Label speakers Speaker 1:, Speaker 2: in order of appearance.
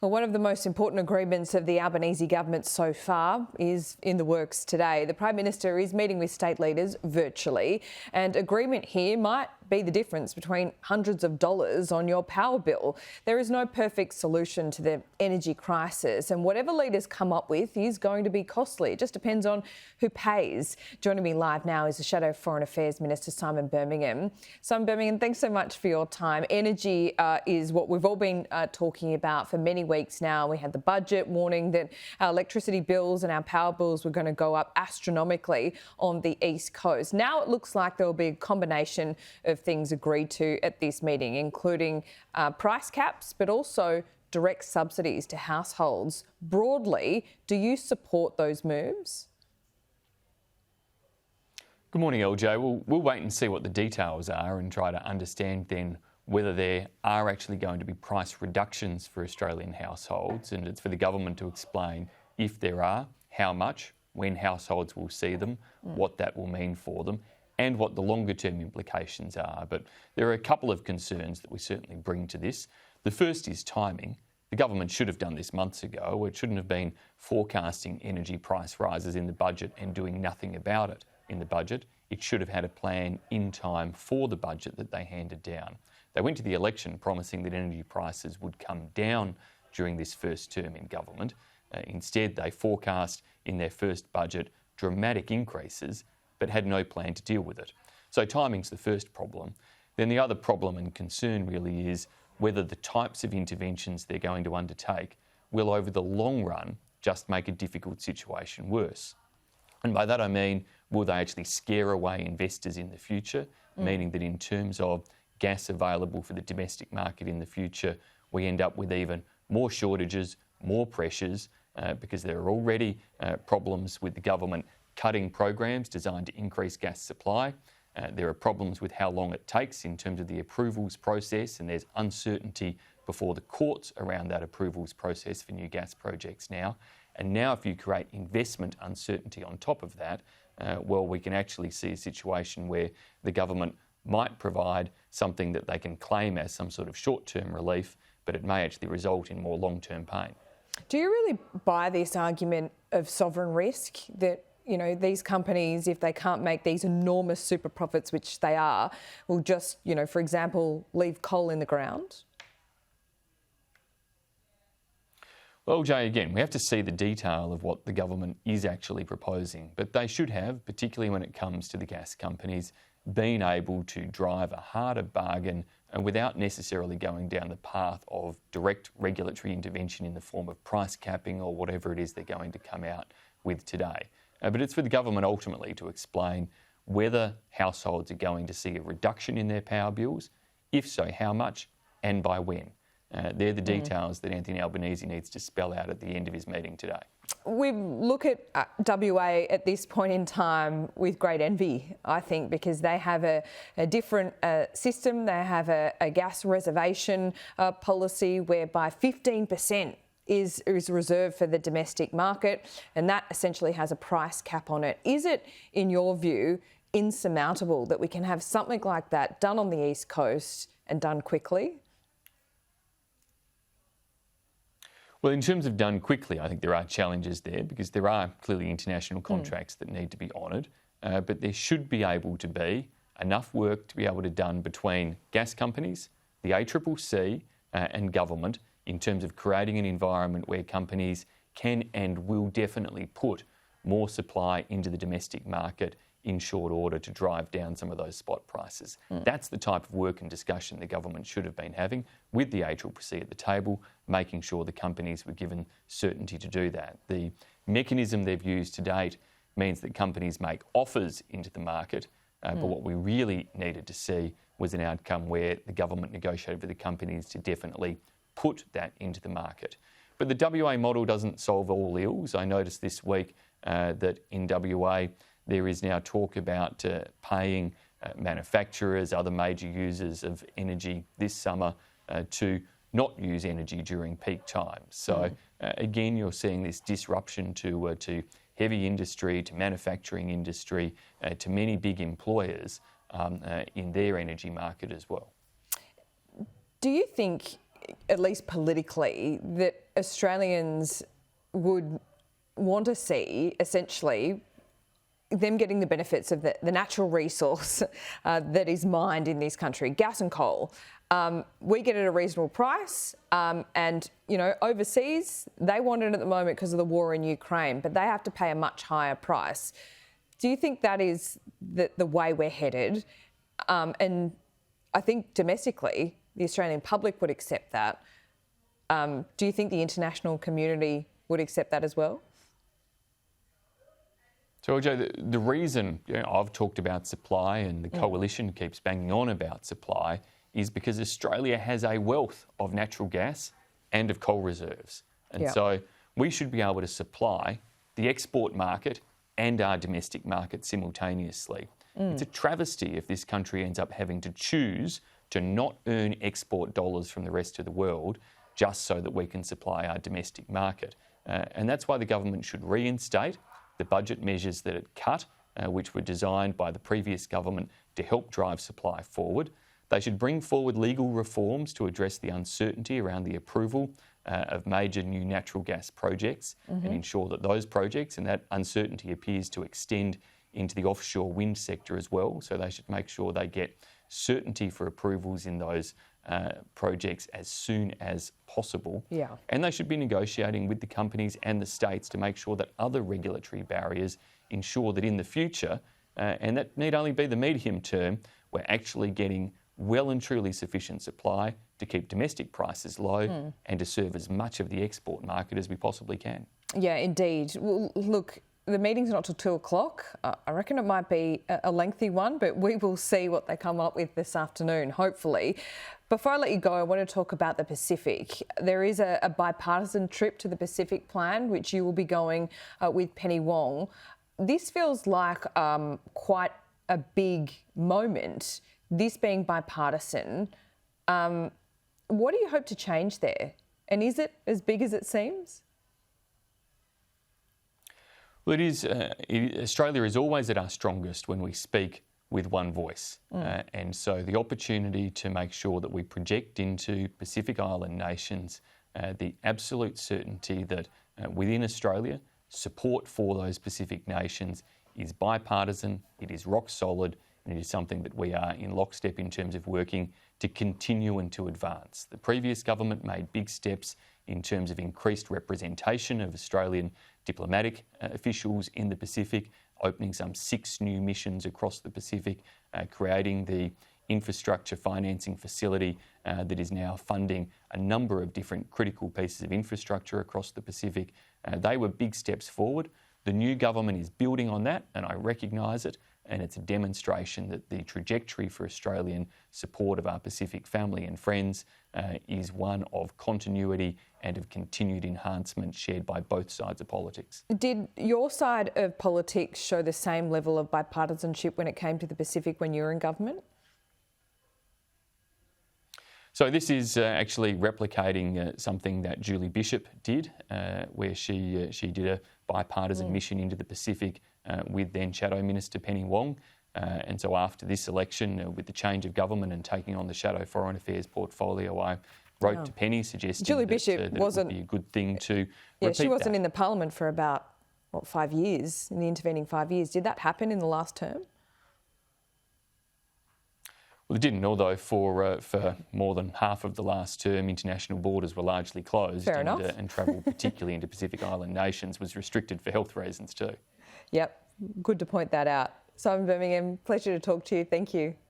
Speaker 1: Well, one of the most important agreements of the Albanese government so far is in the works today. The Prime Minister is meeting with state leaders virtually, and agreement here might be the difference between hundreds of dollars on your power bill. There is no perfect solution to the energy crisis, and whatever leaders come up with is going to be costly. It just depends on who pays. Joining me live now is the Shadow Foreign Affairs Minister, Simon Birmingham. Simon Birmingham, thanks so much for your time. Energy is what we've all been talking about for many weeks now. We had the budget warning that our electricity bills and our power bills were going to go up astronomically on the East Coast. Now it looks like there will be a combination of things agreed to at this meeting, including price caps, but also direct subsidies to households. Broadly, do you support those moves?
Speaker 2: Good morning, LJ. We'll wait and see what the details are and try to understand then whether there are actually going to be price reductions for Australian households, and it's for the government to explain if there are, how much, when households will see them, what that will mean for them, and what the longer term implications are. But there are a couple of concerns that we certainly bring to this. The first is timing. The government should have done this months ago. It shouldn't have been forecasting energy price rises in the budget and doing nothing about it in the budget. It should have had a plan in time for the budget that they handed down. They went to the election promising that energy prices would come down during this first term in government. Instead, they forecast in their first budget dramatic increases, but had no plan to deal with it. So timing's the first problem. Then the other problem and concern really is whether the types of interventions they're going to undertake will over the long run just make a difficult situation worse. And by that I mean, will they actually scare away investors in the future, meaning that in terms of gas available for the domestic market in the future, we end up with even more shortages, more pressures, because there are already problems with the government cutting programs designed to increase gas supply. There are problems with how long it takes in terms of the approvals process, and there's uncertainty before the courts around that approvals process for new gas projects now. And now if you create investment uncertainty on top of that, well, we can actually see a situation where the government might provide something that they can claim as some sort of short-term relief, but it may actually result in more long-term pain.
Speaker 1: Do you really buy this argument of sovereign risk that, you know, these companies, if they can't make these enormous super profits, which they are, will just, you know, for example, leave coal in the ground?
Speaker 2: Well, Jay, again, we have to see the detail of what the government is actually proposing, but they should have, particularly when it comes to the gas companies, been able to drive a harder bargain and without necessarily going down the path of direct regulatory intervention in the form of price capping or whatever it is they're going to come out with today. But it's for the government ultimately to explain whether households are going to see a reduction in their power bills, if so, how much and by when. They're the details that Anthony Albanese needs to spell out at the end of his meeting today.
Speaker 1: We look at WA at this point in time with great envy, I think, because they have a different system. They have a gas reservation policy whereby 15% is reserved for the domestic market, and that essentially has a price cap on it. Is it, in your view, insurmountable that we can have something like that done on the East Coast and done quickly?
Speaker 2: Well, in terms of done quickly, I think there are challenges there because there are clearly international contracts that need to be honoured, but there should be able to be enough work to be able to done between gas companies, the ACCC and government in terms of creating an environment where companies can and will definitely put more supply into the domestic market in short order to drive down some of those spot prices. That's the type of work and discussion the government should have been having with the ACCC at the table, making sure the companies were given certainty to do that. The mechanism they've used to date means that companies make offers into the market, but what we really needed to see was an outcome where the government negotiated with the companies to definitely put that into the market. But the WA model doesn't solve all ills. I noticed this week that in WA there is now talk about paying manufacturers, other major users of energy this summer to not use energy during peak times. So again, you're seeing this disruption to heavy industry, to manufacturing industry, to many big employers in their energy market as well.
Speaker 1: Do you think at least politically, that Australians would want to see essentially them getting the benefits of the natural resource that is mined in this country, gas and coal. We get it at a reasonable price, and overseas they want it at the moment because of the war in Ukraine, but they have to pay a much higher price. Do you think that is the way we're headed? And I think domestically the Australian public would accept that. Do you think the international community would accept that as well?
Speaker 2: So, LJ, the reason I've talked about supply and the coalition keeps banging on about supply is because Australia has a wealth of natural gas and of coal reserves. And so we should be able to supply the export market and our domestic market simultaneously. It's a travesty if this country ends up having to choose to not earn export dollars from the rest of the world just so that we can supply our domestic market. And that's why the government should reinstate the budget measures that it cut, which were designed by the previous government to help drive supply forward. They should bring forward legal reforms to address the uncertainty around the approval of major new natural gas projects and ensure that those projects, and that uncertainty appears to extend into the offshore wind sector as well. So they should make sure they get certainty for approvals in those projects as soon as possible. And they should be negotiating with the companies and the states to make sure that other regulatory barriers ensure that in the future, and that need only be the medium term, we're actually getting well and truly sufficient supply to keep domestic prices low and to serve as much of the export market as we possibly can. Yeah, indeed. Well, look, the meeting's not till 2 o'clock. I reckon it might be a lengthy one, but we will see what they come up with this afternoon, hopefully. Before I let you go, I want to talk about the Pacific. There is a bipartisan trip to the Pacific plan, which you will be going with Penny Wong. This feels like quite a big moment, this being bipartisan. What do you hope to change there? And is it as big as it seems? Well, Australia is always at our strongest when we speak with one voice. And so the opportunity to make sure that we project into Pacific Island nations the absolute certainty that within Australia, support for those Pacific nations is bipartisan, it is rock solid, and it is something that we are in lockstep in terms of working to continue and to advance. The previous government made big steps in terms of increased representation of Australian diplomatic officials in the Pacific, opening some 6 new missions across the Pacific, creating the infrastructure financing facility that is now funding a number of different critical pieces of infrastructure across the Pacific. They were big steps forward. The new government is building on that, and I recognise it, and it's a demonstration that the trajectory for Australian support of our Pacific family and friends is one of continuity and of continued enhancement shared by both sides of politics. Did your side of politics show the same level of bipartisanship when it came to the Pacific when you were in government? So this is actually replicating something that Julie Bishop did, where she did a bipartisan mission into the Pacific with then Shadow Minister Penny Wong. And so after this election, with the change of government and taking on the Shadow Foreign Affairs portfolio, I wrote to Penny suggesting Julie Bishop that it would be a good thing to repeat she wasn't in the parliament for about, 5 years, in the intervening 5 years. Did that happen in the last term? Well, it didn't, although for more than half of the last term, international borders were largely closed. Fair enough. And travel, particularly into Pacific Island nations, was restricted for health reasons too. Yep, good to point that out. Simon Birmingham, pleasure to talk to you. Thank you.